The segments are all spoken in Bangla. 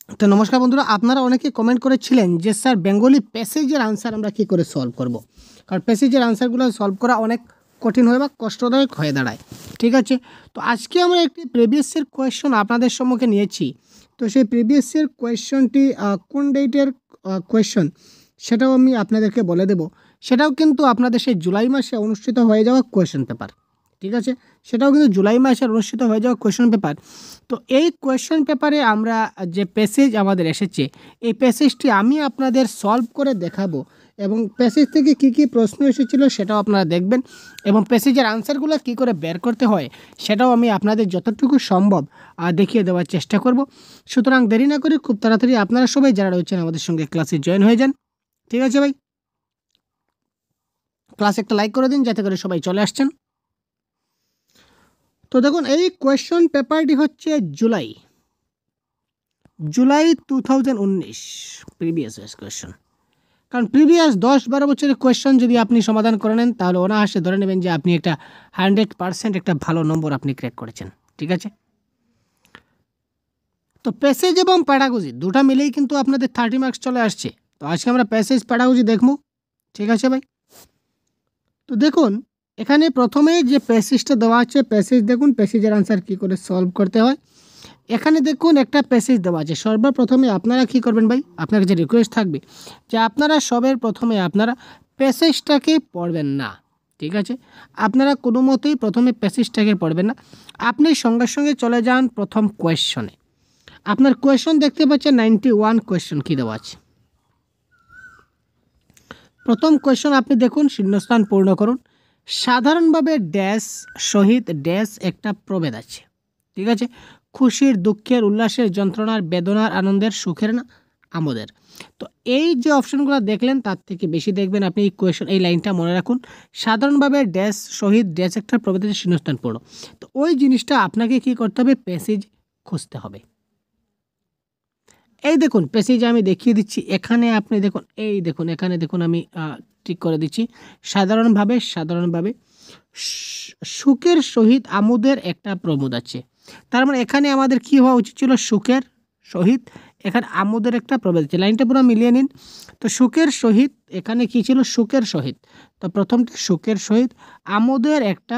তো নমস্কার বন্ধুরা, আপনারা অনেকে কমেন্ট করেছিলেন যে স্যার বেঙ্গলি প্যাসেজের আনসার আমরা কী করে সলভ করব। কারণ প্যাসেজের আনসারগুলো সলভ করা অনেক কঠিন হয় বা কষ্টদায়ক হয়ে দাঁড়ায়। ঠিক আছে, তো আজকে আমরা একটি প্রিভিয়াসের কোয়েশ্চন আপনাদের সম্মুখে নিয়েছি। তো সেই প্রিভিয়াসের কোয়েশ্চনটি কোন ডেটের কোয়েশ্চন সেটাও আমি আপনাদেরকে বলে দেব। সেটাও কিন্তু আপনাদের সেই জুলাই মাসে অনুষ্ঠিত হয়ে যাওয়া কোয়েশ্চন পেপার। ঠিক আছে, সেটাও কিন্তু জুলাই মাসে অনুষ্ঠিত হয়ে যাওয়া কোয়েশ্চন পেপার। তো এই কোয়েশ্চন পেপারে আমরা যে প্যাসেজ আমাদের এসেছে, এই প্যাসেজটি আমি আপনাদের সলভ করে দেখাবো এবং প্যাসেজ থেকে কি কি প্রশ্ন এসেছিল সেটাও আপনারা দেখবেন এবং প্যাসেজের আনসারগুলো কি করে বের করতে হয় সেটাও আমি আপনাদের যতটুকু সম্ভব দেখিয়ে দেওয়ার চেষ্টা করব। সুতরাং দেরি না করে খুব তাড়াতাড়ি আপনারা সবাই যারা রয়েছেন আমাদের সঙ্গে ক্লাসে জয়েন হয়ে যান। ঠিক আছে ভাই, ক্লাসে একটা লাইক করে দিন যাতে করে সবাই চলে আসছেন। তো দেখুন, এই কোয়েশ্চন পেপারটি হচ্ছে জুলাই 2019 প্রিভিয়াস কোয়েশ্চন। কারণ প্রিভিয়াস 10-12 বছরের কোয়েশ্চন যদি আপনি সমাধান করে নেন তাহলে অনায়াসে ধরে নেবেন যে আপনি একটা 100% একটা ভালো নম্বর আপনি ক্র্যাক করেছেন। ঠিক আছে, তো প্যাসেজ এবং প্যাডাগজি দুটো মিলেই কিন্তু আপনাদের 30 মার্কস চলে আসছে। তো আজকে আমরা প্যাসেজ প্যাডাগজি দেখব। ঠিক আছে ভাই, তো দেখুন এখানে প্রথমে যে প্যাসেজটা দেওয়া আছে, প্যাসেজ দেখুন প্যাসেজের আনসার কী করে সলভ করতে হয়। এখানে দেখুন একটা প্যাসেজ দেওয়া আছে। সর্বপ্রথমে আপনারা কি করবেন ভাই, আপনার যে রিকোয়েস্ট থাকবে যে আপনারা সবের প্রথমে আপনারা প্যাসেজটাকে পড়বেন না। ঠিক আছে, আপনারা কোনো মতেই প্রথমে প্যাসেজটাকে পড়বেন না, আপনি সঙ্গে সঙ্গে চলে যান প্রথম কোয়েশ্চনে। আপনার কোয়েশ্চন দেখতে পাচ্ছেন 91 কোয়েশ্চন কী দেওয়া আছে। প্রথম কোয়েশ্চন আপনি দেখুন, শূন্যস্থান পূর্ণ করুন। সাধারণভাবে ড্যাশ সহিত ড্যাশ একটা প্রভেদ আছে। ঠিক আছে, খুশির, দুঃখের, উল্লাসের, যন্ত্রণার, বেদনার, আনন্দের, সুখের না আমোদের। তো এই যে অপশনগুলো দেখলেন তার থেকে বেশি দেখবেন আপনি এই কোয়েশ্চন, এই লাইনটা মনে রাখুন, সাধারণভাবে ড্যাশ সহিত ড্যাশ একটা প্রভেদ আছে শূন্যস্থান পূর্ণ। তো ওই জিনিসটা আপনাকে কি করতে হবে, প্যাসেজ খুঁজতে হবে। এই দেখুন প্যাসেজে আমি দেখিয়ে দিচ্ছি, এখানে আপনি দেখুন, এই দেখুন এখানে দেখুন আমি ঠিক করে দিচ্ছি। সাধারণভাবে সুখের সহিত আমোদের একটা প্রমোদ আছে। তার মানে এখানে আমাদের কি হওয়া উচিত ছিল, সুখের সহিত এখানে আমোদের একটা প্রভেদ আছে। লাইনটা পুরো মিলিয়ে নিন। তো সুখের সহিত এখানে কি ছিল, সুখের সহিত। তো প্রথমটি সুখের সহিত আমোদের একটা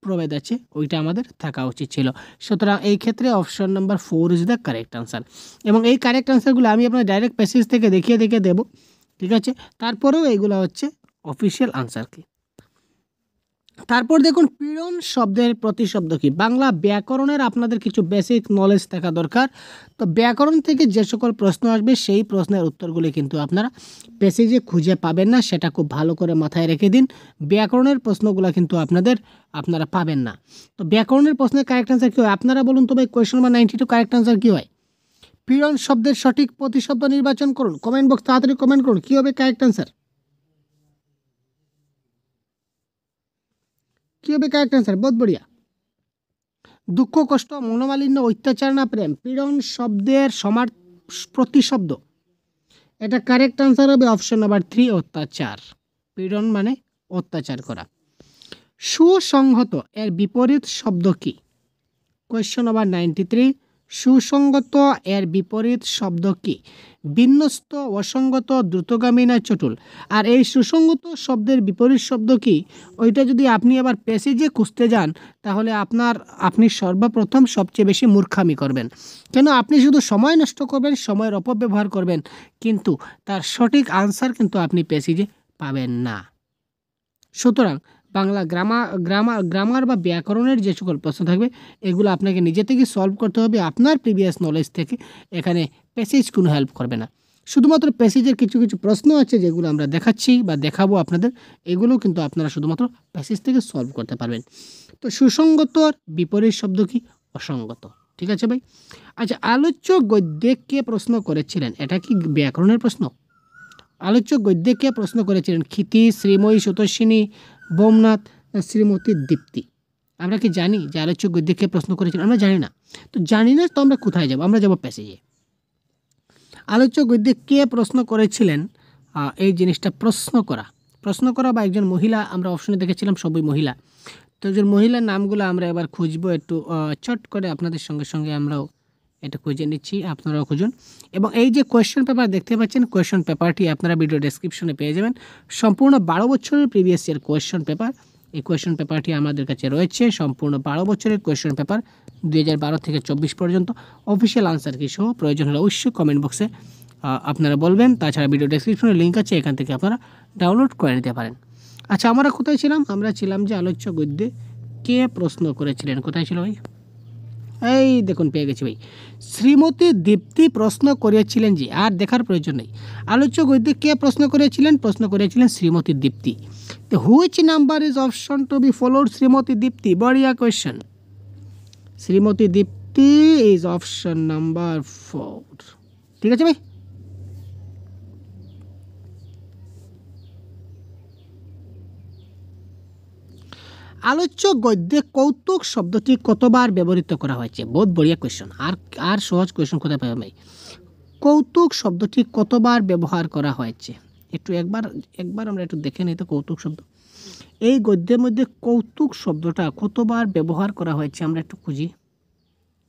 প্রভেদ আছে, ওইটা আমাদের থাকা উচিত ছিল। সুতরাং এই ক্ষেত্রে option number 4 is the correct answer. এবং এই কারেক্ট আনসারগুলো আমি আপনার ডাইরেক্ট প্যাসেজ থেকে দেখিয়ে দেবো। ঠিক আছে, তারপরেও এইগুলো হচ্ছে অফিসিয়াল আনসার কি। তারপর দেখুন পীড়ন শব্দের প্রতিশব্দ কি। বাংলা ব্যাকরণের আপনাদের কিছু বেসিক নলেজ থাকা দরকার। তো ব্যাকরণ থেকে যে সকল প্রশ্ন আসবে সেই প্রশ্নের উত্তরগুলি কিন্তু আপনারা প্যাসেজে খুঁজে পাবেন না, সেটা খুব ভালো করে মাথায় রেখে দিন। ব্যাকরণের প্রশ্নগুলো কিন্তু আপনারা পাবেন না। তো ব্যাকরণের প্রশ্নের কারেক্ট আনসার কী হয় আপনারা বলুন তো ভাই। কোয়েশ্চন নাম্বার 92 কারেক্ট আনসার কী হয়? পীড়ন শব্দের সঠিক প্রতিশব্দ নির্বাচন করুন। কমেন্ট বক্স তাড়াতাড়ি কমেন্ট করুন, কী হবে কারেক্ট আনসার, কী হবে কারেক্ট আনসার। বহুত বড়িয়া। দুঃখ, কষ্ট, মনোমালিন্য, অত্যাচার না প্রেম। পীড়ন শব্দের সমার প্রতিশব্দ, এটা কারেক্ট আনসার হবে অপশন নাম্বার 3 অত্যাচার। পীড়ন মানে অত্যাচার করা। সুসংহত এর বিপরীত শব্দ কি? কোয়েশ্চন নাম্বার 93, সুসংগত এর বিপরীত শব্দ কি? বিন্যস্ত, অসঙ্গত, দ্রুতগামী না চটুল। আর এই সুসংগত শব্দের বিপরীত শব্দ কি, ওইটা যদি আপনি আবার প্যাসেজে খুঁজতে যান তাহলে আপনি সর্বপ্রথম সবচেয়ে বেশি মূর্খামি করবেন। কেন, আপনি শুধু সময় নষ্ট করবেন, সময়ের অপব্যবহার করবেন, কিন্তু তার সঠিক আনসার কিন্তু আপনি প্যাসেজে পাবেন না। সুতরাং বাংলা গ্রামার বা ব্যাকরণের যে সকল প্রশ্ন থাকবে এগুলো আপনাকে নিজে থেকে সলভ করতে হবে আপনার প্রিভিয়াস নলেজ থেকে। এখানে প্যাসেজ কোনো হেল্প করবে না। শুধুমাত্র প্যাসেজের কিছু কিছু প্রশ্ন আছে যেগুলো আমরা দেখাচ্ছি বা দেখাবো আপনাদের, এগুলো কিন্তু আপনারা শুধুমাত্র প্যাসেজ থেকে সলভ করতে পারবেন। তো সুসংগতর বিপরীত শব্দ কি? অসঙ্গত। ঠিক আছে ভাই। আচ্ছা, আলোচ্য গদ্যে কে প্রশ্ন করেছিলেন, এটা কি ব্যাকরণের প্রশ্ন? আলোচ্য গদ্যে কে প্রশ্ন করেছিলেন? ক্ষিতি, শ্রীময়ী সুতোষিনী, বোমনাথ, শ্রীমতী দীপ্তি। আমরা কি জানি যে আলোচ্য গদ্যে কে প্রশ্ন করেছিলেন? আমরা জানি না। তো জানি না তো আমরা কোথায় যাব? আমরা যাব প্যাসেজে। আলোচ্য গদ্যে কে প্রশ্ন করেছিলেন, এই জিনিসটা প্রশ্ন করা বা একজন মহিলা, আমরা অপশনে দেখেছিলাম সবই মহিলা। তো একজন মহিলার নামগুলো আমরা এবার খুঁজবো একটু চট করে আপনাদের সঙ্গে সঙ্গে আমরাও এটা খুঁজে নিচ্ছি, আপনারাও খুঁজুন। এবং এই যে কোয়েশ্চেন পেপার দেখতে পাচ্ছেন, কোয়েশ্চেন পেপারটি আপনারা ভিডিও ডেসক্রিপশনে পেয়ে যাবেন। সম্পূর্ণ 12 বছরের প্রিভিয়াস ইয়ার কোয়েশ্চেন পেপার। এই কোয়েশ্চেন পেপারটি আমাদের কাছে রয়েছে, সম্পূর্ণ 12 বছরের কোয়েশ্চেন পেপার 2012 থেকে 24 পর্যন্ত। অফিসিয়াল আনসার কি সহ প্রয়োজন হলে অবশ্যই কমেন্ট বক্সে আপনারা বলবেন। তাছাড়া ভিডিও ডেসক্রিপশনে লিঙ্ক আছে, এখান থেকে আপনারা ডাউনলোড করে নিতে পারেন। আচ্ছা, আমরা কোথায় ছিলাম? আমরা ছিলাম যে আলোচ্য গদ্যে কে প্রশ্ন করেছিলেন। কোথায় ছিল ভাই? এই দেখুন, পেয়ে গেছি ভাই। শ্রীমতী দীপ্তি প্রশ্ন করেছিলেন যে, আর দেখার প্রয়োজন নেই। আলোচ্য গদ্যে কে প্রশ্ন করেছিলেন? প্রশ্ন করেছিলেন শ্রীমতী দীপ্তি। তো which number is option to be followed Shrimati Dipti? বড়িয়া question. Shrimati Dipti is option number 4। ঠিক আছে ভাই। আলোচ্য গদ্যে কৌতুক শব্দটি কতবার ব্যবহৃত করা হয়েছে? বহুত বড়িয়া কোয়েশ্চন। আর সহজ কোয়েশ্চন কোথায় পাবেন ভাই? কৌতুক শব্দটি কতবার ব্যবহার করা হয়েছে? একবার আমরা একটু দেখে নিই তো। কৌতুক শব্দ, এই গদ্যের মধ্যে কৌতুক শব্দটা কতবার ব্যবহার করা হয়েছে আমরা একটু খুঁজি।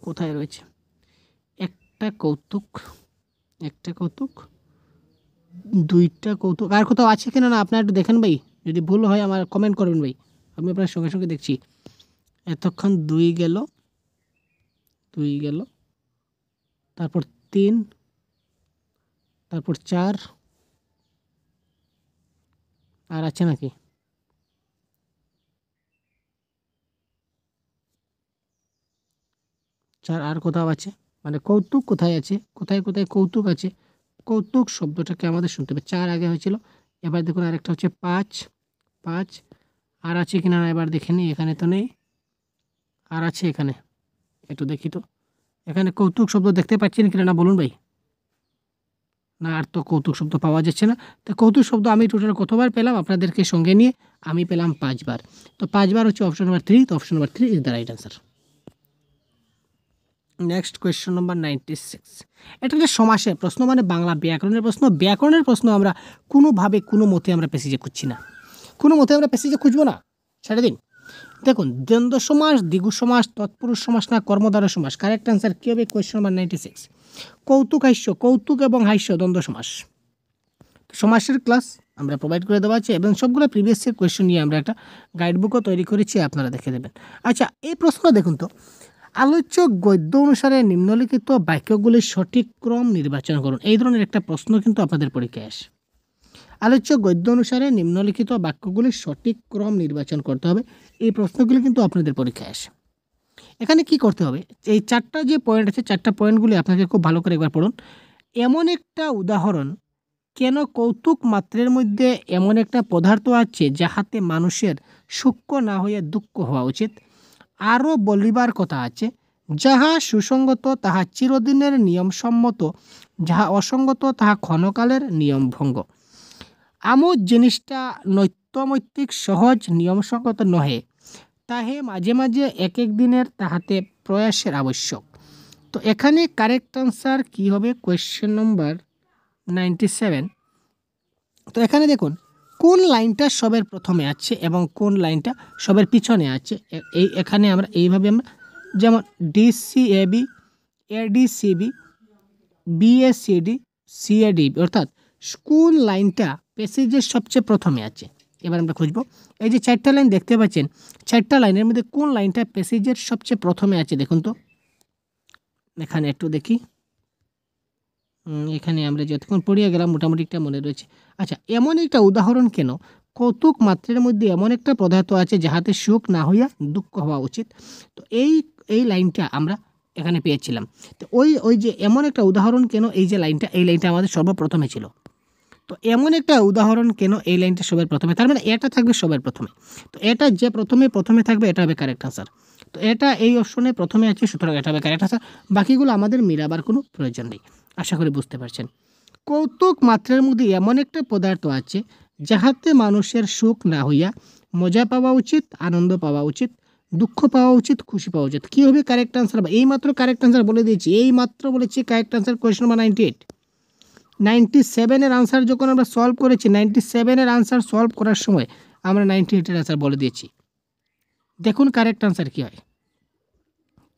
কোথায় রয়েছে? একটা কৌতুক, দুইটা কৌতুক, আর কোথাও আছে কিনা না আপনারা একটু দেখেন ভাই। যদি ভুল হয় আমার কমেন্ট করবেন ভাই, আমি আপনার সঙ্গে সঙ্গে দেখছি। এতক্ষণ 2 গেল, তারপর 3, তারপর 4, আর আছে নাকি? আর কোথাও আছে? মানে কৌতুক কোথায় আছে? কোথায় কৌতুক আছে? কৌতুক শব্দটাকে আমাদের শুনতে হবে। 4 আগে হয়েছিল, এবার দেখুন আরেকটা হচ্ছে 5, আর আছে কিনা না এবার দেখে নিই। এখানে তো নেই, আর আছে এখানে, একটু দেখি তো। এখানে কৌতুক শব্দ দেখতে পাচ্ছেন কিনা না বলুন ভাই। না, আর তো কৌতুক শব্দ পাওয়া যাচ্ছে না। তো কৌতুক শব্দ আমি টোটাল কতবার পেলাম আপনাদেরকে সঙ্গে নিয়ে? আমি পেলাম 5 বার। তো 5 বার হচ্ছে অপশন নাম্বার 3। তো option number 3 is the right answer. Next question number 96। এটা হচ্ছে সমাসের প্রশ্ন, মানে বাংলা ব্যাকরণের প্রশ্ন। ব্যাকরণের প্রশ্ন আমরা কোনোভাবে কোনো মতে আমরা প্যাসেজে খুঁজছি না, কোনো মতে আমরা প্যাসেজে খুঁজবো না, ছেড়ে দিন। দেখুন, দ্বন্দ্ব সমাস, দ্বিগু সমাস, তৎপুরুষ সমাস না কর্মধারয় সমাস? কারেক্ট অ্যান্সার কী হবে? Question number 96। কৌতুক হাস্য, কৌতুক এবং হাস্য দ্বন্দ্ব সমাস। সমাসের ক্লাস আমরা প্রোভাইড করে দেওয়া আছে, এবং সবগুলো প্রিভিয়াস ইয়ার কোয়েশ্চন নিয়ে আমরা একটা গাইডবুকও তৈরি করেছি, আপনারা দেখে দেবেন। আচ্ছা, এই প্রশ্ন দেখুন তো। আলোচ্য গদ্য অনুসারে নিম্নলিখিত বাক্যগুলির সঠিক ক্রম নির্বাচন করুন। এই ধরনের একটা প্রশ্ন কিন্তু আপনাদের পরীক্ষায় আসে। আলোচ্য গদ্য অনুসারে নিম্নলিখিত বাক্যগুলির সঠিক ক্রম নির্বাচন করতে হবে। এই প্রশ্নগুলি কিন্তু আপনাদের পরীক্ষায় আসে। এখানে কি করতে হবে? এই 4টা যে পয়েন্ট আছে, 4টা পয়েন্টগুলি আপনাকে খুব ভালো করে একবার পড়ুন। এমন একটা উদাহরণ, কেন কৌতুক মাত্রের মধ্যে এমন একটা পদার্থ আছে যাহাতে মানুষের সুখ না হইয়া দুঃখ হওয়া উচিত। আরও বলিবার কথা আছে, যাহা সুসঙ্গত তাহা চিরদিনের নিয়মসম্মত, যাহা অসঙ্গত তাহা ক্ষণকালের নিয়মভঙ্গ। আমোদ জিনিসটা নৈত্যমৈত্তিক সহজ নিয়মসঙ্গত নহে, তাহে মাঝে মাঝে এক এক দিনের তাহাতে প্রয়াসের আবশ্যক। তো এখানে কারেক্ট আনসার কী হবে? Question number 97। তো এখানে দেখুন কোন লাইনটা সবের প্রথমে আছে এবং কোন লাইনটা সবের পিছনে আছে। এখানে আমরা এইভাবে আমরা, যেমন DCAB, ADCB, BACD, CAD, অর্থাৎ কোন লাইনটা প্যাসেজের সবচেয়ে প্রথমে আছে। এবার আমরা খুঁজব। এই যে 4টা লাইন দেখতে পাচ্ছেন, 4টা লাইনের মধ্যে কোন লাইনটা প্যাসেজের সবচেয়ে প্রথমে আছে দেখুন তো। এখানে একটু দেখি, এখানে আমরা যতক্ষণ পড়িয়ে গেলাম মোটামুটি একটা মনে রয়েছে। আচ্ছা, এমন একটা উদাহরণ, কেন কৌতুক মাত্রের মধ্যে এমন একটা পদার্থ আছে যাহাতে সুখ না হইয়া দুঃখ হওয়া উচিত। তো এই লাইনটা আমরা এখানে পেয়েছিলাম। তো ওই যে এমন একটা উদাহরণ কেন, এই যে লাইনটা, এই লাইনটা আমাদের সর্বপ্রথমে ছিল। তো এমন একটা উদাহরণ কেন, এই লাইনটা সবার প্রথমে, তার মানে এটা থাকবে সবার প্রথমে। তো এটা যে প্রথমে থাকবে এটা হবে কারেক্ট আনসার। তো এটা এই অপশনে প্রথমে আছে, সুতরাং এটা হবে কারেক্ট আনসার। বাকিগুলো আমাদের মিলাবার কোনো প্রয়োজন নেই। আশা করি বুঝতে পারছেন। কৌতুক মাত্রার মধ্যে এমন একটা পদার্থ আছে যাহাতে মানুষের সুখ না হইয়া মজা পাওয়া উচিত, আনন্দ পাওয়া উচিত, দুঃখ পাওয়া উচিত, খুশি পাওয়া উচিত। কী হবে কারেক্ট আনসার? এই মাত্র কারেক্ট আনসার বলে দিয়েছি, এই মাত্র বলেছি কারেক্ট আনসার কোয়েশ্চন নাম্বার 98। 97-এর আনসার যখন আমরা সলভ করেছি, 97-এর আনসার সলভ করার সময় আমরা 98-এর আনসার বলে দিয়েছি। দেখুন কারেক্ট আনসার কী হয়।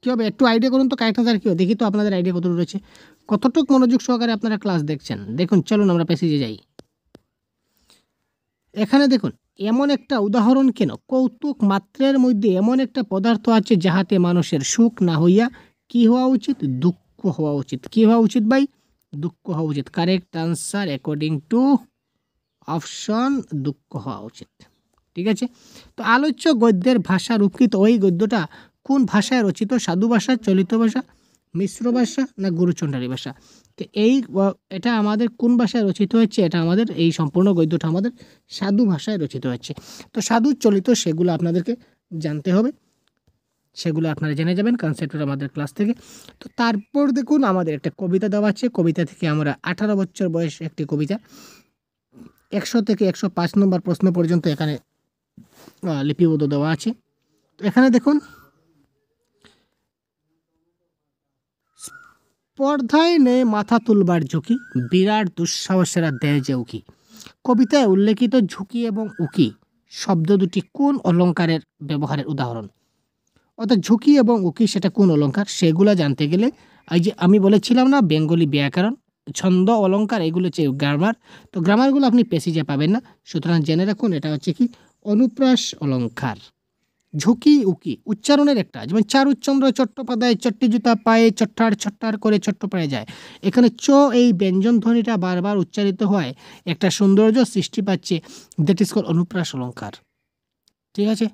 কী হবে একটু আইডিয়া করুন তো কারেক্ট আনসার কী হবে, দেখি তো আপনাদের আইডিয়া কতটুকু রয়েছে, কতটুকু মনোযোগ সহকারে আপনারা ক্লাস দেখছেন। দেখুন চলুন আমরা প্যাসেজে যাই। এখানে দেখুন এমন একটা উদাহরণ কেন, কৌতুক মাত্রের মধ্যে এমন একটা পদার্থ আছে যাহাতে মানুষের সুখ না হইয়া কি হওয়া উচিত, দুঃখ হওয়া উচিত। কি হওয়া উচিত ভাই, দুঃখ হওয়া উচিত। Correct answer according to option দুঃখ হওয়া উচিত। ঠিক আছে, তো আলোচ্য গদ্যের ভাষা রূপকৃত ওই গদ্যটা কোন ভাষায় রচিত, সাধু ভাষা, চলিত ভাষা, মিশ্র ভাষা না গুরুচণ্ডালী ভাষা। তো এটা আমাদের কোন ভাষায় রচিত হচ্ছে, এটা আমাদের এই সম্পূর্ণ গদ্যটা আমাদের সাধু ভাষায় রচিত হচ্ছে। তো সাধু চলিত সেগুলো আপনাদেরকে জানতে হবে, সেগুলো আপনারা জেনে যাবেন কনসেপ্টের আমাদের ক্লাস থেকে। তো তারপর দেখুন আমাদের একটা কবিতা দেওয়া আছে, কবিতা থেকে আমরা 18 বছর বয়স একটি কবিতা 100 থেকে 105 নম্বর প্রশ্ন পর্যন্ত এখানে লিপিবদ্ধ দেওয়া আছে। তো এখানে দেখুন স্পর্ধায় নেই মাথা তুলবার ঝুঁকি, বিরাট দুঃসাহসেরা দেয় যে উকি। কবিতায় উল্লেখিত ঝুঁকি এবং উকি শব্দ দুটি কোন অলঙ্কারের ব্যবহারের উদাহরণ, অর্থাৎ ঝুঁকি এবং উকি সেটা কোন অলঙ্কার, সেগুলো জানতে গেলে এই যে আমি বলেছিলাম না বেঙ্গলি ব্যাকরণ, ছন্দ, অলঙ্কার, এগুলো হচ্ছে গ্রামার। তো গ্রামারগুলো আপনি পেসিজে পাবেন না, সুতরাং জেনে রাখুন এটা হচ্ছে কি অনুপ্রাস অলঙ্কার। ঝুঁকি উকি উচ্চারণের একটা, যেমন চারুচন্দ্র চট্টোপাধ্যায় চট্টি জুতা পায়ে চট্টার ছট্টার করে ছোট্ট পায়ে যায়, এখানে চ এই ব্যঞ্জন ধ্বনিটা বারবার উচ্চারিত হয়, একটা সৌন্দর্য সৃষ্টি পাচ্ছে, দ্যাট ইজ কল অনুপ্রাস অলঙ্কার। ঠিক আছে,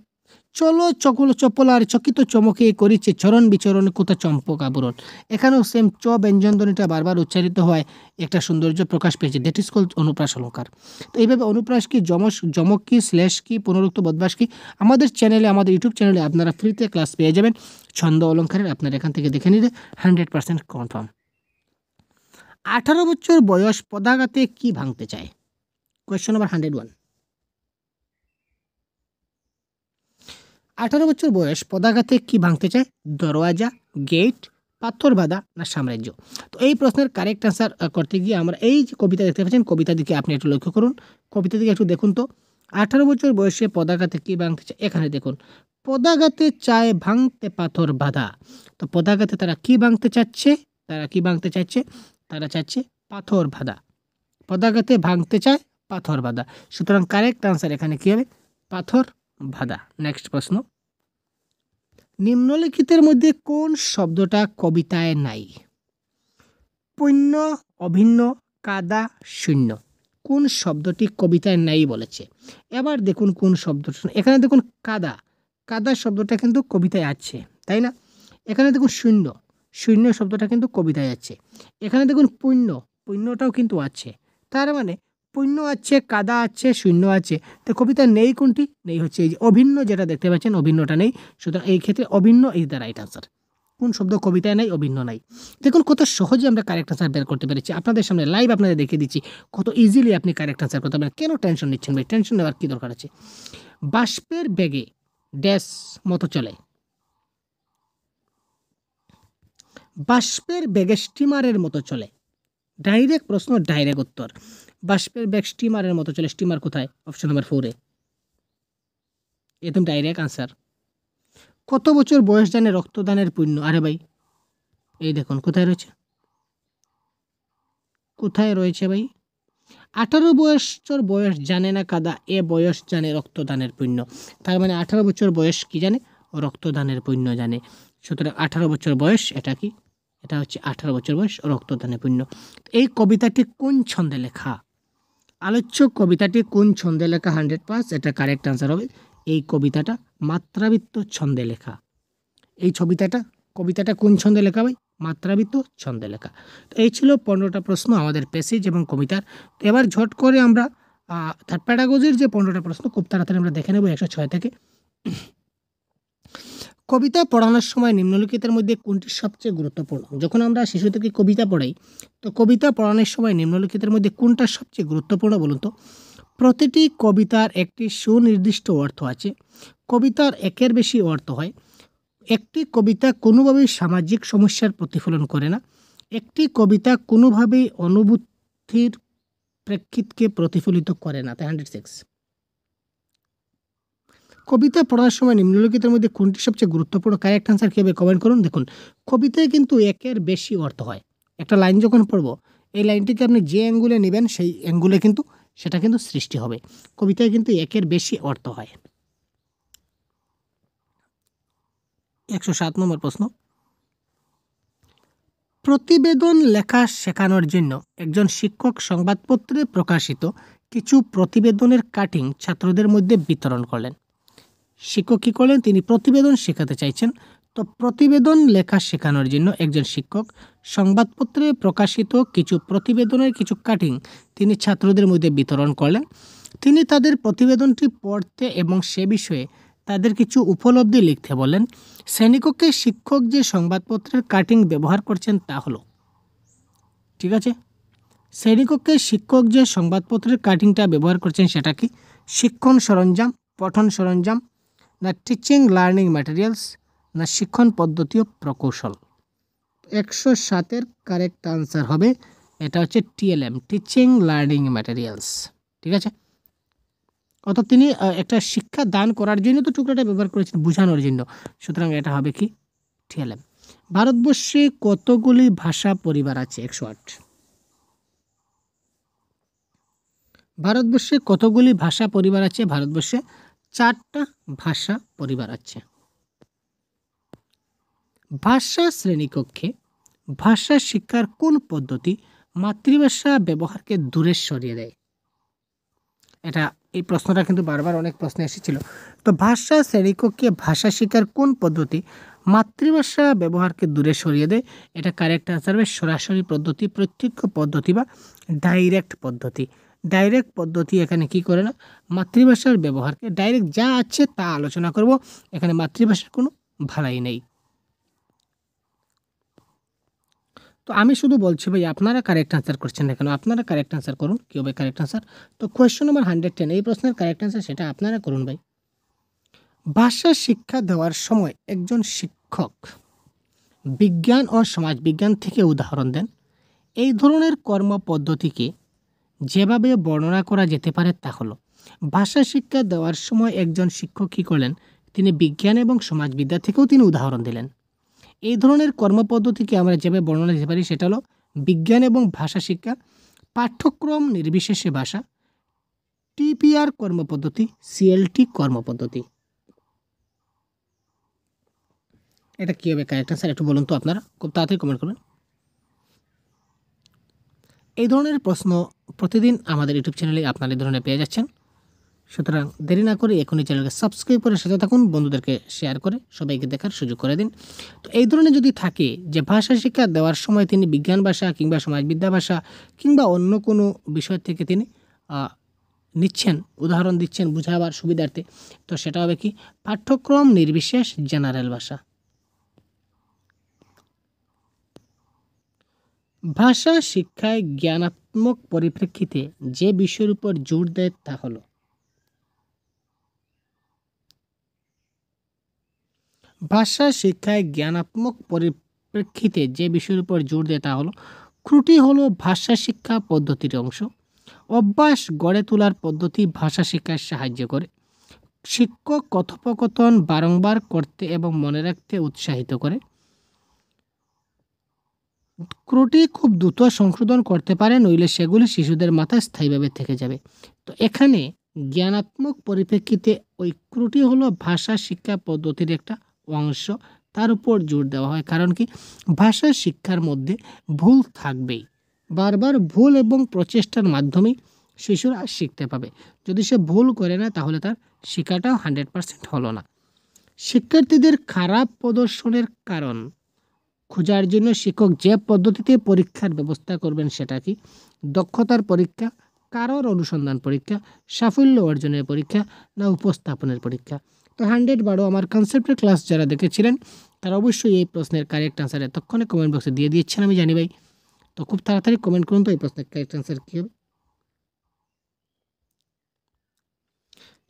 চলো চকল চপলার চকিত চমকে করিছে চরণ বিচরণ কোথা চম্পক আবরণ, এখানেও সেম চ ব্যঞ্জন ধ্বনিটা বারবার উচ্চারিত হয়, একটা সৌন্দর্য প্রকাশ পেয়েছে, দ্যাট ইজ কল অনুপ্রাস অলঙ্কার। তো এইভাবে অনুপ্রাস কি, যমক কি, শ্লেষ কি, পুনরুক্ত বদবাস কি, আমাদের চ্যানেলে, আমাদের ইউটিউব চ্যানেলে আপনারা ফ্রিতে ক্লাস পেয়ে যাবেন ছন্দ অলঙ্কারের, আপনারা এখান থেকে দেখে নিলে 100% কনফার্ম। 18 বছর বয়স পদাঘাতে কি ভাঙতে চায়, কোয়েশ্চন নাম্বার 101। 18 বছর বয়স পদাঘাতে কি ভাঙতে চায়, দরওয়াজা, গেট, পাথর বাঁধা না সাম্রাজ্য। তো এই প্রশ্নের কারেক্ট আনসার করতে গিয়ে আমরা এই যে কবিতা দেখতে পাচ্ছেন, কবিতা দিকে আপনি একটু লক্ষ্য করুন, কবিতা দিকে একটু দেখুন তো। 18 বছর বয়সে পদাঘাতে কি ভাঙতে চায়, এখানে দেখুন পদাঘাতে চায় ভাঙতে পাথর বাঁধা। তো পদাঘাতে তারা কি ভাঙতে চাচ্ছে, তারা কি ভাঙতে চাচ্ছে, তারা চাচ্ছে পাথর বাঁধা। পদাঘাতে ভাঙতে চায় পাথর বাঁধা, সুতরাং কারেক্ট আনসার এখানে কি হবে, পাথর বাঁধা। নেক্সট প্রশ্ন, নিম্নলিখিতের মধ্যে কোন শব্দটা কবিতায় নাই, পূর্ণ, অভিন্ন, কাদা, শূন্য, কোন শব্দটি কবিতায় নাই বলেছে। এবার দেখুন কোন শব্দটা, এখানে দেখুন কাদা, কাদা শব্দটা কিন্তু কবিতায় আছে, তাই না। এখানে দেখুন শূন্য, শূন্য শব্দটা কিন্তু কবিতায় আছে। এখানে দেখুন পূর্ণ, পূর্ণটাও কিন্তু আছে, তার মানে পূর্ণ আছে, কাদা আছে, শূন্য আছে, তো কবিতা নেই কোনটি, নেই হচ্ছে এই যে অভিন্ন, যেটা দেখতে পাচ্ছেন অভিন্নটা নেই, সুতরাং এই ক্ষেত্রে অভিন্ন ইজ দ্য রাইট আনসার। কোন শব্দ কবিতায় নেই, অভিন্ন নাই। দেখুন কত সহজে আমরা কারেক্ট আনসার বের করতে পেরেছি, আপনাদের সামনে লাইভ আপনাদের দেখিয়ে দিচ্ছি কত ইজিলি আপনি কারেক্ট আনসার করতে পারেন। কেন টেনশন নিচ্ছেন ভাই, টেনশন নেওয়ার কী দরকার আছে। বাষ্পের বেগে ড্যাশ মতো চলে, বাষ্পের বেগে স্টিমারের মতো চলে, ডাইরেক্ট প্রশ্ন, ডাইরেক্ট উত্তর। বাষ্পের বেগ স্টিমারের মতো চলে, স্টিমার কোথায়, অপশন নাম্বার 4-এ, একদম ডাইরেক্ট আনসার। কত বছর বয়স জানে রক্তদানের পুণ্য, আরে ভাই এই দেখুন কোথায় রয়েছে, কোথায় রয়েছে ভাই, 18 বছর বয়স জানে না কাদা, এ বয়স জানে রক্তদানের পুণ্য। তার মানে 18 বছর বয়স কি জানে, রক্তদানের পুণ্য জানে, সুতরাং 18 বছর বয়স এটা কি, এটা হচ্ছে 18 বছর বয়স রক্তদানের পুণ্য। এই কবিতাটি কোন ছন্দে লেখা, আলোচ্য কবিতাটি কোন ছন্দে লেখা, 100%, এটা কারেক্ট আনসার হবে, এই কবিতাটা মাত্রাবৃত্ত ছন্দে লেখা। এই কবিতাটা কোন ছন্দে লেখা ভাই, মাত্রাবৃত্ত ছন্দে লেখা। তো এই ছিল 15টা প্রশ্ন আমাদের প্যাসেজ এবং কবিতার। তো এবার ঝট করে আমরা থার্ড প্যাডাগজির যে 15টা প্রশ্ন খুব তাড়াতাড়ি আমরা দেখে নেব 106 থেকে। কবিতা পড়ানোর সময় নিম্নলিখিতের মধ্যে কোনটি সবচেয়ে গুরুত্বপূর্ণ। যখন আমরা শিশু থেকে কবিতা পড়াই, তো কবিতা পড়ানোর সময় নিম্নলিখিতের মধ্যে কোনটা সবচেয়ে গুরুত্বপূর্ণ বলুন তো। প্রতিটি কবিতার একটি সুনির্দিষ্ট অর্থ আছে, কবিতার একের বেশি অর্থ হয়, একটি কবিতা কোনোভাবেই সামাজিক সমস্যার প্রতিফলন করে না, একটি কবিতা কোনোভাবেই অনুভূতির প্রেক্ষিতকে প্রতিফলিত করে না, তাই 106। কবিতা পড়ার সময় নিম্নলিখিতের মধ্যে কোনটি সবচেয়ে গুরুত্বপূর্ণ? কারেক্ট আনসার কীভাবে কমেন্ট করুন। দেখুন, কবিতায় কিন্তু একের বেশি অর্থ হয়। একটা লাইন যখন পড়বো, এই লাইনটিকে আপনি যে অ্যাঙ্গুলে নেবেন সেই অ্যাঙ্গুলে কিন্তু সেটা কিন্তু সৃষ্টি হবে। কবিতায় কিন্তু একের বেশি অর্থ হয়। 107 নম্বর প্রশ্ন, প্রতিবেদন লেখা শেখানোর জন্য একজন শিক্ষক সংবাদপত্রে প্রকাশিত কিছু প্রতিবেদনের কাটিং ছাত্রদের মধ্যে বিতরণ করলেন। শিক্ষক কী করলেন? তিনি প্রতিবেদন শেখাতে চাইছেন। তো প্রতিবেদন লেখা শেখানোর জন্য একজন শিক্ষক সংবাদপত্রে প্রকাশিত কিছু প্রতিবেদনের কিছু কাটিং তিনি ছাত্রদের মধ্যে বিতরণ করলেন। তিনি তাদের প্রতিবেদনটি পড়তে এবং সে বিষয়ে তাদের কিছু উপলব্ধি লিখতে বললেন। শ্রেণীকক্ষে শিক্ষক যে সংবাদপত্রের কাটিং ব্যবহার করছেন তা হলো, ঠিক আছে, শ্রেণীকক্ষে শিক্ষক যে সংবাদপত্রের কাটিংটা ব্যবহার করছেন সেটা কি? শিক্ষণ সরঞ্জাম, পঠন সরঞ্জাম, না টিচিং লার্নিং ম্যাটেরিয়ালস, না শিক্ষণ পদ্ধতি ও প্রকৌশল? 107-এর কারেক্ট আনসার হবে এটা হচ্ছে TLM, টিচিং লার্নিং ম্যাটেরিয়ালস, ঠিক আছে। অর্থাৎ তিনি একটা শিক্ষা দান করার জন্য তো টুকরাটা ব্যবহার করেছেন, বোঝানোর জন্য, সুতরাং এটা হবে কি? TLM। ভারতবর্ষে কতগুলি ভাষা পরিবার আছে? 108। ভারতবর্ষে কতগুলি ভাষা পরিবার আছে? ভারতবর্ষে 4টা ভাষা পরিবার আছে। ভাষা শ্রেণীকক্ষে ভাষা শিক্ষার কোন পদ্ধতি মাতৃভাষা ব্যবহারকে দূরে সরিয়ে দেয়? এটা এই প্রশ্নটা কিন্তু বারবার অনেক প্রশ্ন এসেছিল। তো ভাষা শ্রেণীকক্ষে ভাষা শিক্ষার কোন পদ্ধতি মাতৃভাষা ব্যবহারকে দূরে সরিয়ে দেয়? এটা কারেক্ট আনসার হবে সরাসরি পদ্ধতি, প্রত্যক্ষ পদ্ধতি বা ডাইরেক্ট পদ্ধতি। ডাইরেক্ট পদ্ধতি এখানে কি করে না, মাতৃভাষার ব্যবহারকে ডাইরেক্ট যা আছে তা আলোচনা করব, এখানে মাতৃভাষার কোনো ভালাই নেই। তো আমি শুধু বলছি ভাই আপনারা কারেক্ট আনসার করছেন না কেন? আপনারা কারেক্ট আনসার করুন। কী হবে কারেক্ট আনসার? তো কোয়েশ্চন নম্বর 110, এই প্রশ্নের কারেক্ট আনসার সেটা আপনারা করুন ভাই। ভাষা শিক্ষা দেওয়ার সময় একজন শিক্ষক বিজ্ঞান ও সমাজবিজ্ঞান থেকে উদাহরণ দেন। এই ধরনের কর্ম পদ্ধতিকে যেভাবে বর্ণনা করা যেতে পারে তা হলো, ভাষা শিক্ষা দেওয়ার সময় একজন শিক্ষক কী করলেন? তিনি বিজ্ঞান এবং সমাজবিদ্যা থেকেও তিনি উদাহরণ দিলেন। এই ধরনের কর্মপদ্ধতিকে আমরা যেভাবে বর্ণনা দিতে পারি সেটা হলো বিজ্ঞান এবং ভাষা শিক্ষা, পাঠ্যক্রম নির্বিশেষে ভাষা, TPR কর্মপদ্ধতি, CLT কর্মপদ্ধতি। এটা কী হবে কারেক্ট আনসার একটু বলুন তো আপনারা, খুব তাড়াতাড়ি কমেন্ট করুন। এই ধরনের প্রশ্ন প্রতিদিন আমাদের ইউটিউব চ্যানেলে আপনারা এই ধরনের পেয়ে যাচ্ছেন। সুতরাং দেরি না করে এখনই চ্যানেলকে সাবস্ক্রাইব করে সাথে থাকুন, বন্ধুদেরকে শেয়ার করে সবাইকে দেখার সুযোগ করে দিন। তো এই ধরনের যদি থাকে যে ভাষা শিক্ষা দেওয়ার সময় তিনি বিজ্ঞান ভাষা কিংবা সমাজবিদ্যা ভাষা কিংবা অন্য কোনো বিষয় থেকে তিনি নিচ্ছেন, উদাহরণ দিচ্ছেন বোঝাবার সুবিধার্থে, তো সেটা হবে কি? পাঠ্যক্রম নির্বিশেষ জেনারেল ভাষা। ভাষা শিক্ষায় জ্ঞানাত্মক পরিপ্রেক্ষিতে যে বিষয়ের উপর জোর দেয় তা হলো, ভাষা শিক্ষায় জ্ঞানাত্মক পরিপ্রেক্ষিতে যে বিষয়ের উপর জোর দেয় তা হলো, ত্রুটি হলো ভাষা শিক্ষা পদ্ধতির অংশ, অভ্যাস গড়ে তোলার পদ্ধতি ভাষা শিক্ষায় সাহায্য করে, শিক্ষক কথোপকথন বারংবার করতে এবং মনে রাখতে উৎসাহিত করে, ত্রুটি খুব দ্রুত সংশোধন করতে পারে, নইলে সেগুলি শিশুদের মাথায় স্থায়ীভাবে থেকে যাবে। তো এখানে জ্ঞানাত্মক পরিপ্রেক্ষিতে ওই ত্রুটি হলো ভাষা শিক্ষা পদ্ধতির একটা অংশ, তার উপর জোর দেওয়া হয়। কারণ কি? ভাষা শিক্ষার মধ্যে ভুল থাকবেই, বারবার ভুল এবং প্রচেষ্টার মাধ্যমেই শিশুরা শিখতে পাবে। যদি সে ভুল করে না তাহলে তার শেখাটাও 100% হলো না। শিক্ষার্থীদের খারাপ প্রদর্শনের কারণ খোঁজার জন্য শিক্ষক যে পদ্ধতিতে পরীক্ষার ব্যবস্থা করবেন সেটা কি? দক্ষতার পরীক্ষা, কারোর অনুসন্ধান পরীক্ষা, সাফল্য অর্জনের পরীক্ষা, না উপস্থাপনের পরীক্ষা? তো 112 আমার কনসেপ্টের ক্লাস যারা দেখেছিলেন তারা অবশ্যই এই প্রশ্নের কারেক্ট আনসার এতক্ষণে কমেন্ট বক্সে দিয়ে দিচ্ছেন, আমি জানি ভাই। তো খুব তাড়াতাড়ি কমেন্ট করুন তো এই প্রশ্নের কারেক্ট আনসার কী হবে।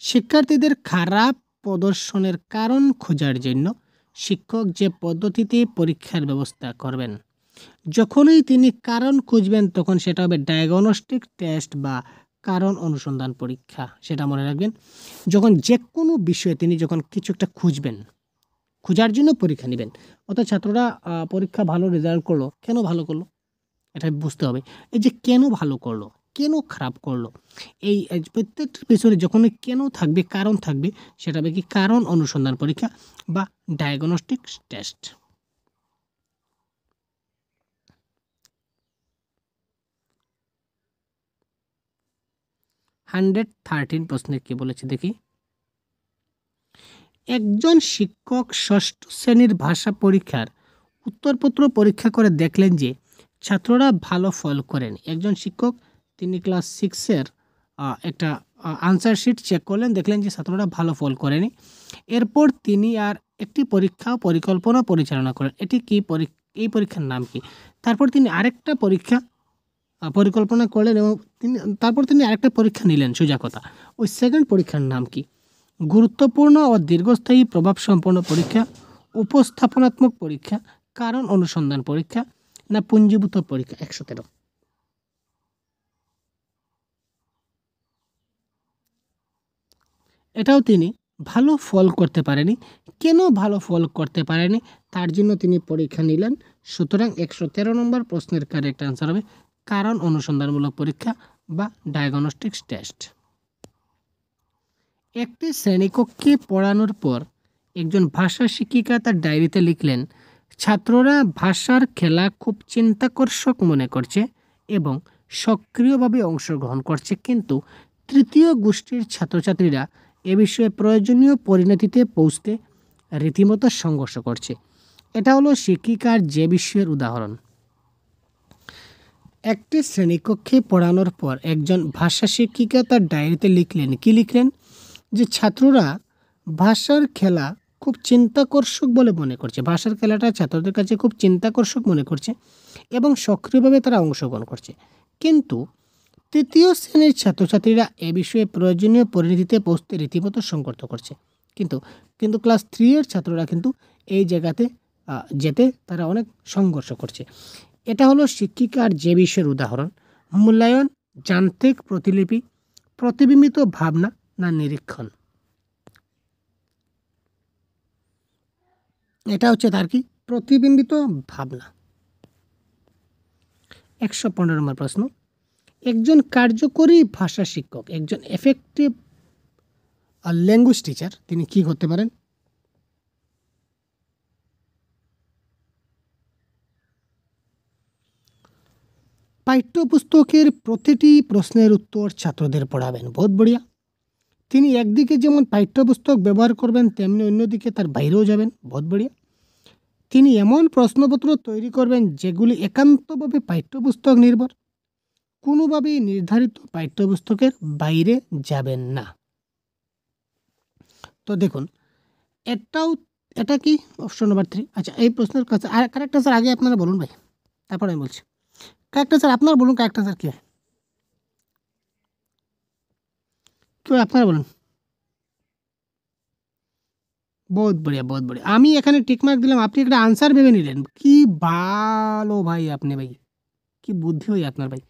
শিক্ষার্থীদের খারাপ প্রদর্শনের কারণ খোঁজার জন্য শিক্ষক যে পদ্ধতিতে পরীক্ষার ব্যবস্থা করবেন, যখনই তিনি কারণ খুঁজবেন তখন সেটা হবে ডায়াগনস্টিক টেস্ট বা কারণ অনুসন্ধান পরীক্ষা, সেটা মনে রাখবেন। যখন যে কোনো বিষয়ে তিনি যখন কিছু একটা খুঁজবেন, খোঁজার জন্য পরীক্ষা নেবেন। অর্থাৎ ছাত্ররা পরীক্ষা ভালো রেজাল্ট করলো, কেন ভালো করলো এটা বুঝতে হবে। এই যে কেন ভালো করলো, কেন খারাপ করলো, এই প্রত্যেকটা পিছনে যখন কেন থাকবে, কারণ থাকবে, সেটা হবে কি কারণ অনুসন্ধান পরীক্ষা বা ডায়াগনস্টিক টেস্ট। হান্ড্রেড 13 প্রশ্নে কি বলেছে দেখি। একজন শিক্ষক ষষ্ঠ শ্রেণীর ভাষা পরীক্ষার উত্তরপত্র পরীক্ষা করে দেখলেন যে ছাত্ররা ভালো ফল করেন। একজন শিক্ষক তিনি ক্লাস 6-এর একটা আনসার শিট চেক করলেন, দেখলেন যে ছাত্ররা ভালো ফল করেনি। এরপর তিনি আর একটি পরীক্ষা পরিকল্পনা পরিচালনা করেন। এটি কি এই পরীক্ষার নাম কি? তারপর তিনি আরেকটা পরীক্ষা পরিকল্পনা করলেন এবং তারপর তিনি আরেকটা পরীক্ষা নিলেন। সোজা কথা, ওই সেকেন্ড পরীক্ষার নাম কি? গুরুত্বপূর্ণ ও দীর্ঘস্থায়ী প্রভাব সম্পন্ন পরীক্ষা, উপস্থাপনাত্মক পরীক্ষা, কারণ অনুসন্ধান পরীক্ষা, না পুঞ্জীভূত পরীক্ষা? 113। এটাও তিনি ভালো ফল করতে পারেনি। কেন ভালো ফল করতে পারেনি তার জন্য তিনি পরীক্ষা নিলেন। সুতরাং 113 নম্বর প্রশ্নের কারেক্ট অ্যান্সার হবে কারণ অনুসন্ধানমূলক পরীক্ষা বা ডায়াগনস্টিক টেস্ট। একটি শ্রেণীকক্ষে পড়ানোর পর একজন ভাষা শিক্ষিকা তার ডায়েরিতে লিখলেন, ছাত্ররা ভাষার খেলা খুব চিন্তাকর্ষক মনে করছে এবং সক্রিয়ভাবে অংশগ্রহণ করছে, কিন্তু তৃতীয় গোষ্ঠীর ছাত্রছাত্রীরা এ বিষয়ে প্রয়োজনীয় পরিণতিতে পৌঁছতে রীতিমতো সংঘর্ষ করছে। এটা হলো শিক্ষিকার যে বিষয়ের উদাহরণ। একটি শ্রেণীকক্ষে পড়ানোর পর একজন ভাষা শিক্ষিকা তার ডায়েরিতে লিখলেন, কি লিখলেন? যে ছাত্ররা ভাষার খেলা খুব চিন্তাকর্ষক বলে মনে করছে, ভাষার খেলাটা ছাত্রদের কাছে খুব চিন্তাকর্ষক মনে করছে এবং সক্রিয়ভাবে তারা অংশগ্রহণ করছে, কিন্তু তৃতীয় শ্রেণীর ছাত্রছাত্রীরা এ বিষয়ে প্রয়োজনীয় পরিণতিতে পৌঁছতে রীতিমতো সংঘর্ষ করছে। কিন্তু ক্লাস 3-এর ছাত্ররা কিন্তু এই জায়গাতে যেতে তারা অনেক সংঘর্ষ করছে। এটা হলো শিক্ষিকার যে বিষয়ের উদাহরণ। মূল্যায়ন, যান্ত্রিক প্রতিলিপি, প্রতিবিম্বিত ভাবনা, না নিরীক্ষণ? এটা হচ্ছে তার কি প্রতিবিম্বিত ভাবনা। 115 নম্বর প্রশ্ন। একজন কার্যকরী ভাষা শিক্ষক, একজন এফেক্টিভ ল্যাঙ্গুয়েজ টিচার, তিনি কি করতে পারেন? পাঠ্যপুস্তকের প্রতিটি প্রশ্নের উত্তর ছাত্রদের পড়াবেন। বহুত বড়িয়া। তিনি একদিকে যেমন পাঠ্যপুস্তক ব্যবহার করবেন, তেমনি অন্যদিকে তার বাইরেও যাবেন। বহুত বড়িয়া। তিনি এমন প্রশ্নপত্র তৈরি করবেন যেগুলি একান্তভাবে পাঠ্যপুস্তক নির্ভর, কোনোভাবেই নির্ধারিত পাঠ্যপুস্তকের বাইরে যাবেন না। তো দেখুন, এটা কি অপশন নাম্বার 3। আচ্ছা, এই প্রশ্নের কাছে আর কারেক্ট আনসার আগে আপনারা বলুন ভাই, তারপর আমি বলছি। কারেক্ট আনসার আপনারা বলুন, কারেক্ট আনসার কি হয়? কেউ আপনারা বলুন। বহুত বড়িয়া, বহুত বড়িয়া। আমি এখানে টিকমার্ক দিলাম, আপনি একটা আনসার ভেবে নিলেন। কি ভালো ভাই আপনি, ভাই কি বুদ্ধি ভাই আপনার ভাই,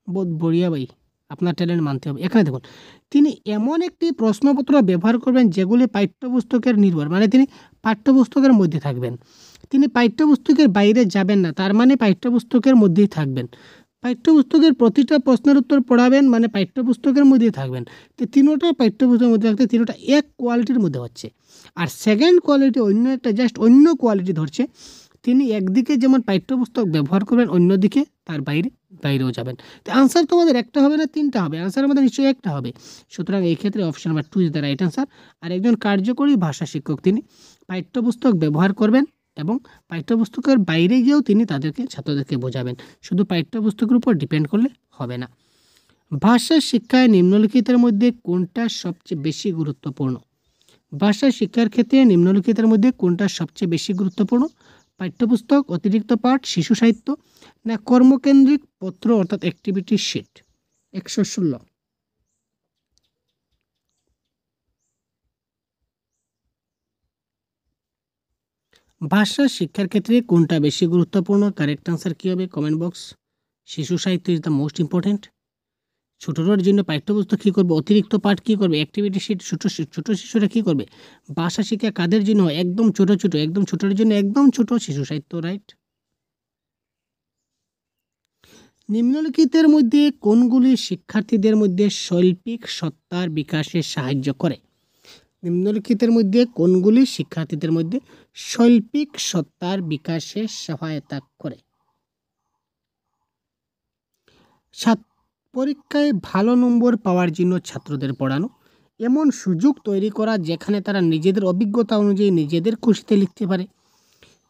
বহুত বড়িয়া ভাই, আপনার ট্যালেন্ট মানতে হবে। এখানে দেখুন, তিনি এমন একটি প্রশ্নপত্র ব্যবহার করবেন যেগুলি পাঠ্যপুস্তকের নির্ভর, মানে তিনি পাঠ্যপুস্তকের মধ্যে থাকবেন, তিনি পাঠ্যপুস্তকের বাইরে যাবেন না, তার মানে পাঠ্যপুস্তকের মধ্যেই থাকবেন। পাঠ্যপুস্তকের প্রতিটা প্রশ্নের উত্তর পড়াবেন, মানে পাঠ্যপুস্তকের মধ্যেই থাকবেন। তো তিনোটা পাঠ্যপুস্তকের মধ্যে থাকতে তিনোটা এক কোয়ালিটির মধ্যে হচ্ছে। আর সেকেন্ড কোয়ালিটি অন্য একটা জাস্ট অন্য কোয়ালিটি ধরছে। তিনি একদিকে যেমন পাঠ্যপুস্তক ব্যবহার করবেন, অন্যদিকে তার বাইরেও যাবেন। তো আনসার তো আমাদের একটা হবে না, তিনটা হবে। আনসার আমাদের নিশ্চয়ই একটা হবে। সুতরাং এই ক্ষেত্রে option number 2 is the right answer. আর একজন কার্যকরী ভাষা শিক্ষক, তিনি পাঠ্যপুস্তক ব্যবহার করবেন এবং পাঠ্যপুস্তকের বাইরে গিয়েও তিনি ছাত্রদেরকে বোঝাবেন। শুধু পাঠ্যপুস্তকের উপর ডিপেন্ড করলে হবে না। ভাষা শিক্ষায় নিম্নলিখিতের মধ্যে কোনটা সবচেয়ে বেশি গুরুত্বপূর্ণ? ভাষা শিক্ষার ক্ষেত্রে নিম্নলিখিতের মধ্যে কোনটা সবচেয়ে বেশি গুরুত্বপূর্ণ? পাঠ্যপুস্তক, অতিরিক্ত পাঠ, শিশু সাহিত্য, না কর্মকেন্দ্রিক পত্র অর্থাৎ অ্যাক্টিভিটি শিট? 116। ভাষা শিক্ষার ক্ষেত্রে কোনটা বেশি গুরুত্বপূর্ণ? কারেক্ট আনসার কী হবে? Comment box. শিশু সাহিত্য ইজ দ্য মোস্ট ইম্পর্টেন্ট। ছোটদের জন্য পাঠ্যপুস্তক কী করবে, অতিরিক্ত পাঠ কী করবে, অ্যাক্টিভিটি শিট ছোট শিশুরা কী করবে, ভাষা শিক্ষা কাদের জন্য হয়, একদম ছোটোর জন্য একদম ছোট শিশু সাহিত্য, রাইট। নিম্নলিখিতের মধ্যে কোনগুলি শিক্ষার্থীদের মধ্যে শৈল্পিক সত্তার বিকাশে সাহায্য করে? নিম্নলিখিতের মধ্যে কোনগুলি শিক্ষার্থীদের মধ্যে শৈল্পিক সত্তার বিকাশে সহায়তা করে? পরীক্ষায় ভালো নম্বর পাওয়ার জন্য ছাত্রদের পড়ানো, এমন সুযোগ তৈরি করা যেখানে তারা নিজেদের অভিজ্ঞতা অনুযায়ী নিজেদের খুশিতে লিখতে পারে,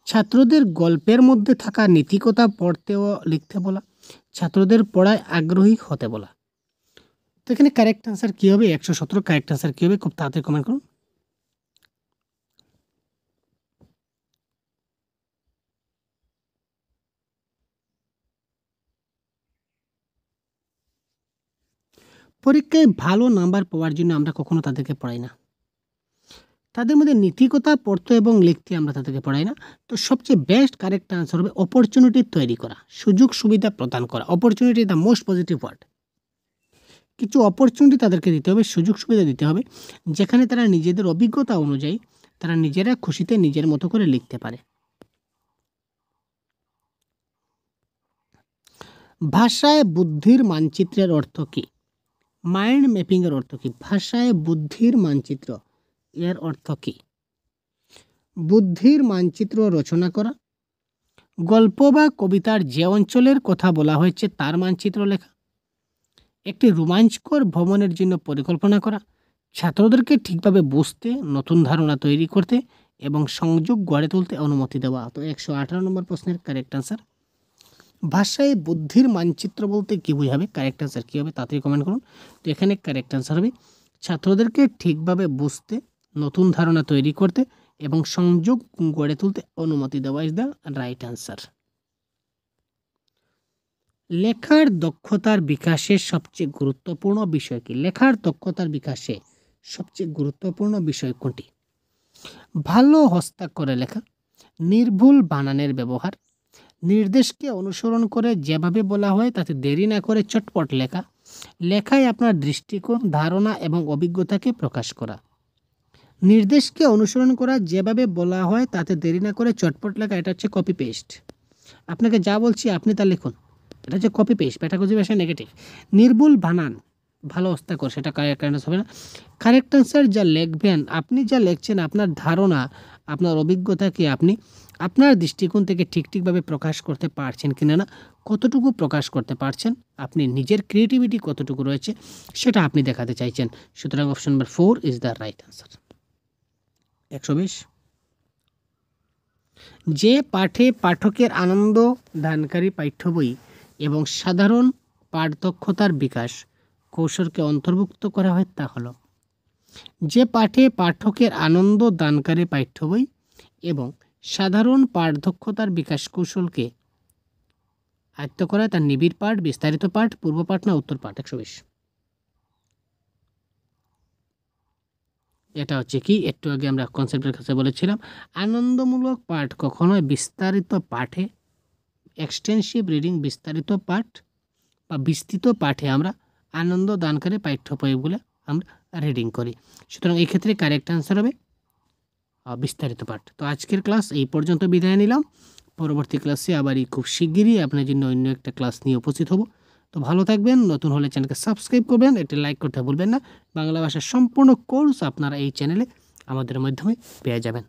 ছাত্রদের গল্পের মধ্যে থাকা নীতিকথা পড়তে ও লিখতে বলা, ছাত্রদের পড়ায় আগ্রহী হতে বলা। তো এখানে কারেক্ট আনসার কী হবে? 117 কারেক্ট আনসার কী হবে? খুব তাড়াতাড়ি কমেন্ট করুন। পরীক্ষায় ভালো নাম্বার পাওয়ার জন্য আমরা কখনো তাদেরকে পড়াই না, তাদের মধ্যে নীতিকথা পড়তে এবং লিখতে আমরা তাদেরকে পড়াই না। তো সবচেয়ে বেস্ট কারেক্ট আনসার হবে অপরচুনিটি তৈরি করা, সুযোগ সুবিধা প্রদান করা। Opportunity the most positive word. কিছু অপরচুনিটি তাদেরকে দিতে হবে, সুযোগ সুবিধা দিতে হবে, যেখানে তারা নিজেদের অভিজ্ঞতা অনুযায়ী তারা নিজেরা খুশিতে নিজের মতো করে লিখতে পারে। ভাষায় বুদ্ধির মানচিত্রের অর্থ কী? মাইন্ড ম্যাপিংয়ের অর্থ কী? ভাষায় বুদ্ধির মানচিত্র এর অর্থ কী? বুদ্ধির মানচিত্র রচনা করা, গল্প বা কবিতার যে অঞ্চলের কথা বলা হয়েছে তার মানচিত্র লেখা, একটি রোমাঞ্চকর ভ্রমণের জন্য পরিকল্পনা করা, ছাত্রদেরকে ঠিকভাবে বুঝতে, নতুন ধারণা তৈরি করতে এবং সংযোগ গড়ে তুলতে অনুমতি দেওয়া। তো 118 নম্বর প্রশ্নের কারেক্ট আনসার। ভাষায় বুদ্ধির মানচিত্র বলতে কী বোঝাবে? কারেক্ট আনসার কী হবে? তাড়াতাড়ি কমেন্ট করুন। তো এখানে কারেক্ট আনসার হবে ছাত্রদেরকে ঠিকভাবে বুঝতে, নতুন ধারণা তৈরি করতে এবং সংযোগ গড়ে তুলতে অনুমতি দেওয়া ইজ দ্য রাইট আনসার। লেখার দক্ষতার বিকাশে সবচেয়ে গুরুত্বপূর্ণ বিষয় কি? লেখার দক্ষতার বিকাশে সবচেয়ে গুরুত্বপূর্ণ বিষয় কোনটি? ভালো হস্তাক্ষরে লেখা, নির্ভুল বানানের ব্যবহার, নির্দেশকে অনুসরণ করে যেভাবে বলা হয় তাতে দেরি না করে চটপট লেখা, লেখায় আপনার দৃষ্টিকোণ, ধারণা এবং অভিজ্ঞতাকে প্রকাশ করা। নির্দেশকে অনুসরণ করা, যেভাবে বলা হয় তাতে দেরি না করে চটপট লেখা, এটা হচ্ছে কপি পেস্ট। আপনাকে যা বলছি আপনি তা লিখুন, এটা হচ্ছে কপি পেস্ট। প্যাটাগজি ভাষা নেগেটিভ। নির্ভুল বানান, ভালো অস্তাক্ষর, সেটা কারেক্ট আনসার হবে না। কারেক্ট আনসার যা লিখবেন, আপনি যা লিখছেন, আপনার ধারণা, আপনার অভিজ্ঞতাকে আপনি আপনার দৃষ্টিকোণ থেকে ঠিকভাবে প্রকাশ করতে পারছেন কিনা, না কতটুকু প্রকাশ করতে পারছেন, আপনি নিজের ক্রিয়েটিভিটি কতটুকু রয়েছে সেটা আপনি দেখাতে চাইছেন। সুতরাং option number 4 is the right answer. 120, যে পাঠে পাঠকের আনন্দ দানকারী পাঠ্য বই এবং সাধারণ পাঠ দক্ষতার বিকাশ কৌশলকে অন্তর্ভুক্ত করা হয় তা হলো। যে পাঠে পাঠকের আনন্দ দানকারী পাঠ্য বই এবং সাধারণ পাঠ দক্ষতার বিকাশ কৌশলকে আয়ত্ত করা, তার নিবিড় পাঠ, বিস্তারিত পাঠ, পূর্ব পাঠ না উত্তর পাঠ? 120। এটা হচ্ছে কি, একটু আগে আমরা কনসেপ্টের কাছে বলেছিলাম, আনন্দমূলক পাঠ কখনোই বিস্তারিত পাঠে, এক্সটেন্সিভ রিডিং, বিস্তারিত পাঠ বা বিস্তৃত পাঠে আমরা আনন্দ দানকারী পাঠ্য বইগুলো আমরা রিডিং করি। সুতরাং এই ক্ষেত্রে কারেক্ট আনসার হবে বিস্তারিত পাঠ। তো আজকের ক্লাস এই পর্যন্ত বিদায় নিলাম। পরবর্তী ক্লাসে আবারই খুব শিগগিরই আপনার জন্য অন্য একটা ক্লাস নিয়ে উপস্থিত হব। তো ভালো থাকবেন, নতুন হলে চ্যানেলকে সাবস্ক্রাইব করবেন, একটি লাইক করতে ভুলবেন না। বাংলা ভাষার সম্পূর্ণ কোর্স আপনারা এই চ্যানেলে আমাদের মাধ্যমে পেয়ে যাবেন।